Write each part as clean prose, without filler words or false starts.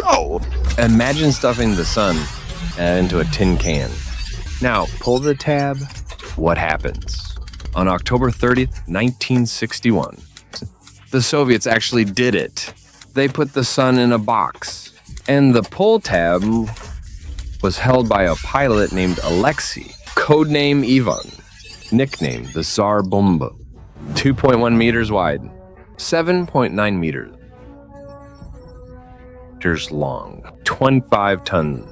go! Imagine stuffing the sun into a tin can. Now, pull the tab. What happens? On October 30th, 1961, the Soviets actually did it. They put the sun in a box, and the pull tab was held by a pilot named Alexei, codename Ivan, nicknamed the Tsar Bomba. 2.1 meters wide, 7.9 meters long, 25 tons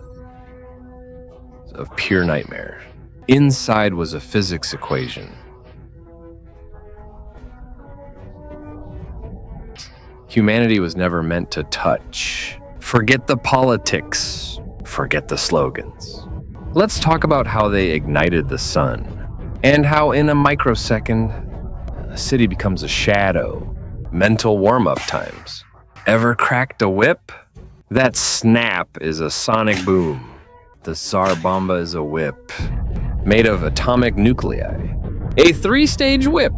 of pure nightmare. Inside was a physics equation. Humanity was never meant to touch. Forget the politics. Forget the slogans. Let's talk about how they ignited the sun and how in a microsecond, a city becomes a shadow. Mental warm-up times. Ever cracked a whip? That snap is a sonic boom. The Tsar Bomba is a whip made of atomic nuclei. A 3-stage whip.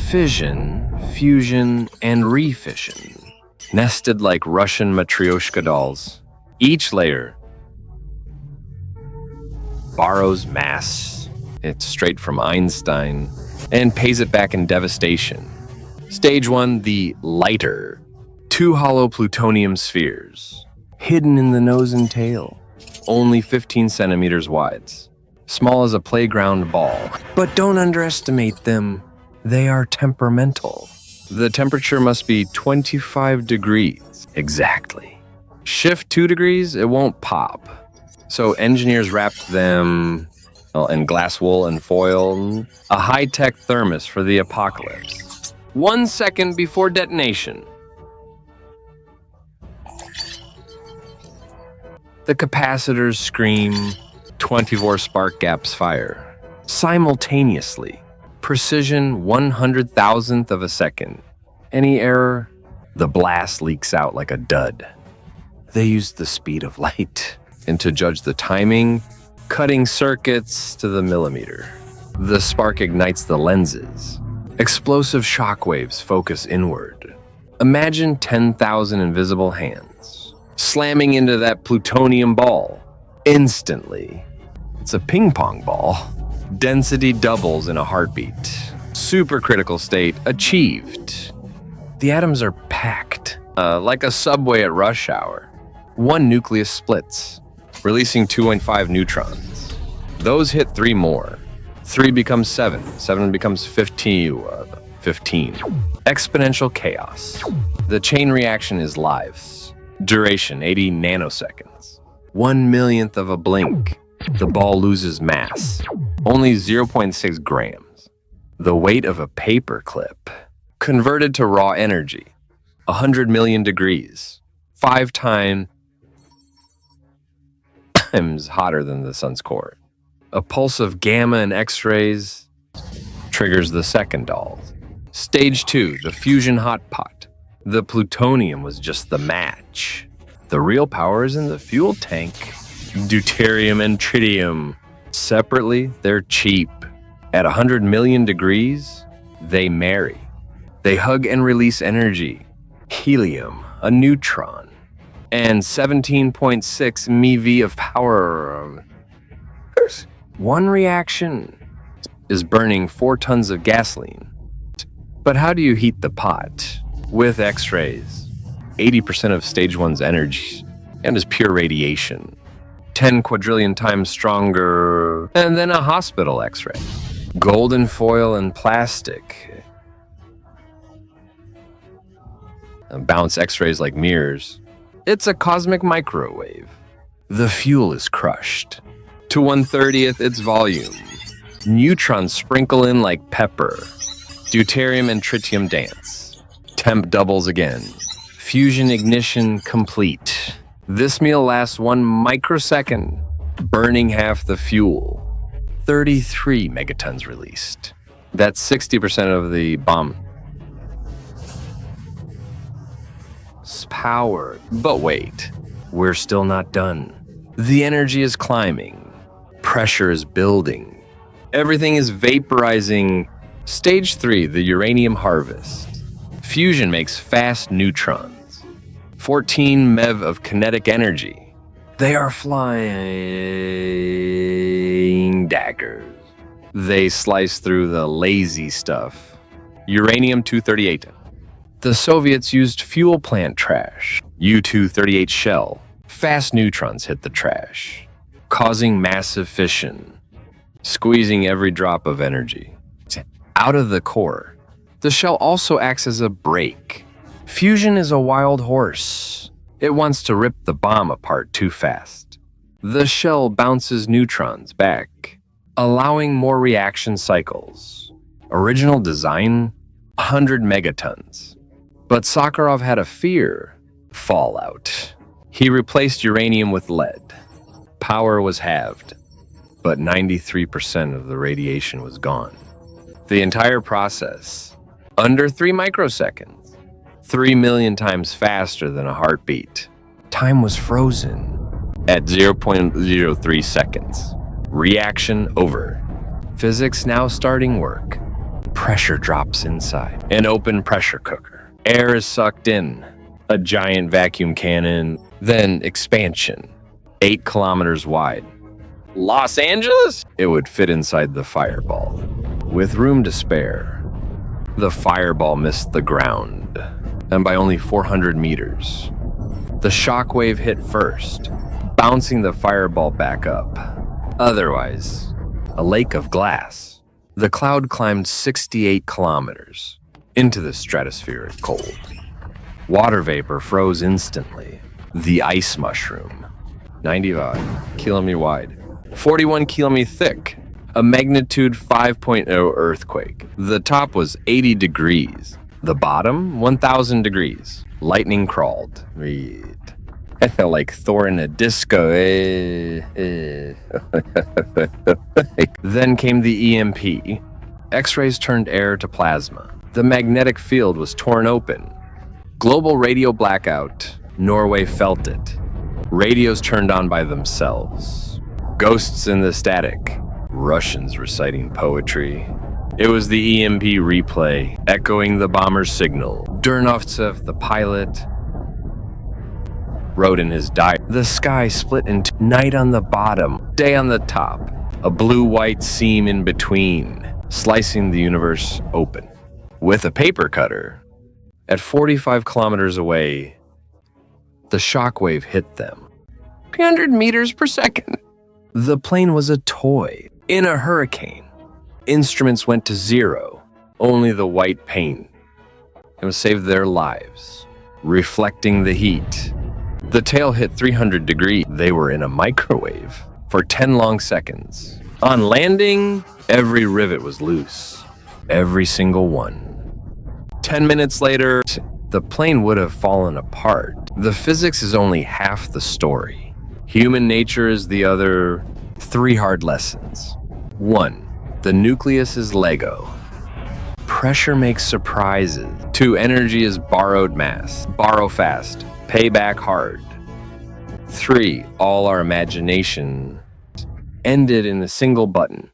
Fission, fusion, and refission. Nested like Russian matryoshka dolls. Each layer borrows mass. It's straight from Einstein and pays it back in devastation. Stage 1, the lighter. 2 hollow plutonium spheres, hidden in the nose and tail. Only 15 centimeters wide. Small as a playground ball. But don't underestimate them. They are temperamental. The temperature must be 25 degrees. Exactly. Shift 2 degrees, it won't pop. So engineers wrapped them in glass wool and foil. A high-tech thermos for the apocalypse. 1 second before detonation. The capacitors scream, 24 spark gaps fire. Simultaneously. Precision 100,000th of a second. Any error, the blast leaks out like a dud. They used the speed of light. And to judge the timing, cutting circuits to the millimeter. The spark ignites the lenses. Explosive shockwaves focus inward. Imagine 10,000 invisible hands slamming into that plutonium ball. Instantly. It's a ping pong ball. Density doubles in a heartbeat. Supercritical state achieved. The atoms are packed, like a subway at rush hour. 1 nucleus splits, releasing 2.5 neutrons. Those hit 3 more. 3 becomes 7. 7 becomes 15. 15. Exponential chaos. The chain reaction is lives. Duration 80 nanoseconds. 1/1,000,000th of a blink. The ball loses mass. Only 0.6 grams. The weight of a paper clip. Converted to raw energy. 100 million degrees. 5 times hotter than the sun's core. A pulse of gamma and X-rays triggers the second doll. Stage 2, the fusion hot pot. The plutonium was just the match. The real power is in the fuel tank. Deuterium and tritium. Separately, they're cheap. At 100 million degrees, they marry. They hug and release energy. Helium, a neutron, and 17.6 MeV of power. One reaction is burning 4 tons of gasoline. But how do you heat the pot? With X-rays. 80% of stage 1's energy and is pure radiation. 10 quadrillion times stronger, and then a hospital X-ray. Golden foil and plastic. Bounce X-rays like mirrors. It's a cosmic microwave. The fuel is crushed. To 1/30th its volume. Neutrons sprinkle in like pepper. Deuterium and tritium dance. Temp doubles again. Fusion ignition complete. This meal lasts 1 microsecond, burning half the fuel. 33 megatons released. That's 60% of the bomb's power. But wait, we're still not done. The energy is climbing. Pressure is building. Everything is vaporizing. Stage 3, the uranium harvest. Fusion makes fast neutrons. 14 MeV of kinetic energy. They are flying daggers. They slice through the lazy stuff. Uranium-238. The Soviets used fuel plant trash. U-238 shell. Fast neutrons hit the trash, causing massive fission, squeezing every drop of energy out of the core. The shell also acts as a brake. Fusion is a wild horse. It wants to rip the bomb apart too fast. The shell bounces neutrons back, allowing more reaction cycles. Original design, 100 megatons. But Sakharov had a fear: fallout. He replaced uranium with lead. Power was halved, but 93% of the radiation was gone. The entire process, under 3 microseconds, 3 million times faster than a heartbeat. Time was frozen at 0.03 seconds. Reaction over. Physics now starting work. Pressure drops inside. An open pressure cooker. Air is sucked in. A giant vacuum cannon. Then expansion. 8 kilometers wide. Los Angeles? It would fit inside the fireball. With room to spare, the fireball missed the ground, and by only 400 meters. The shockwave hit first, bouncing the fireball back up. Otherwise, a lake of glass. The cloud climbed 68 kilometers into the stratospheric cold. Water vapor froze instantly. The ice mushroom, 95 kilometer wide, 41 kilometer thick, a magnitude 5.0 earthquake. The top was 80 degrees, the bottom 1,000 degrees. Lightning crawled. I felt like Thor in a disco. Then came the EMP. X-rays turned air to plasma. The magnetic field was torn open. Global radio blackout. Norway felt it. Radios turned on by themselves. Ghosts in the static. Russians reciting poetry. It was the EMP replay, echoing the bomber's signal. Durnovtsev, the pilot, wrote in his diary, "The sky split into night on the bottom, day on the top, a blue-white seam in between, slicing the universe open." With a paper cutter, at 45 kilometers away, the shockwave hit them. 300 meters per second. The plane was a toy in a hurricane. Instruments went to zero. Only the white paint. It saved their lives, reflecting the heat. The tail hit 300 degrees. They were in a microwave for 10 long seconds. On landing, every rivet was loose. Every single one. 10 minutes later, the plane would have fallen apart. The physics is only half the story. Human nature is the other. 3 hard lessons. 1. The nucleus is Lego. Pressure makes surprises. 2. Energy is borrowed mass. Borrow fast. Pay back hard. 3. All our imagination ended in a single button.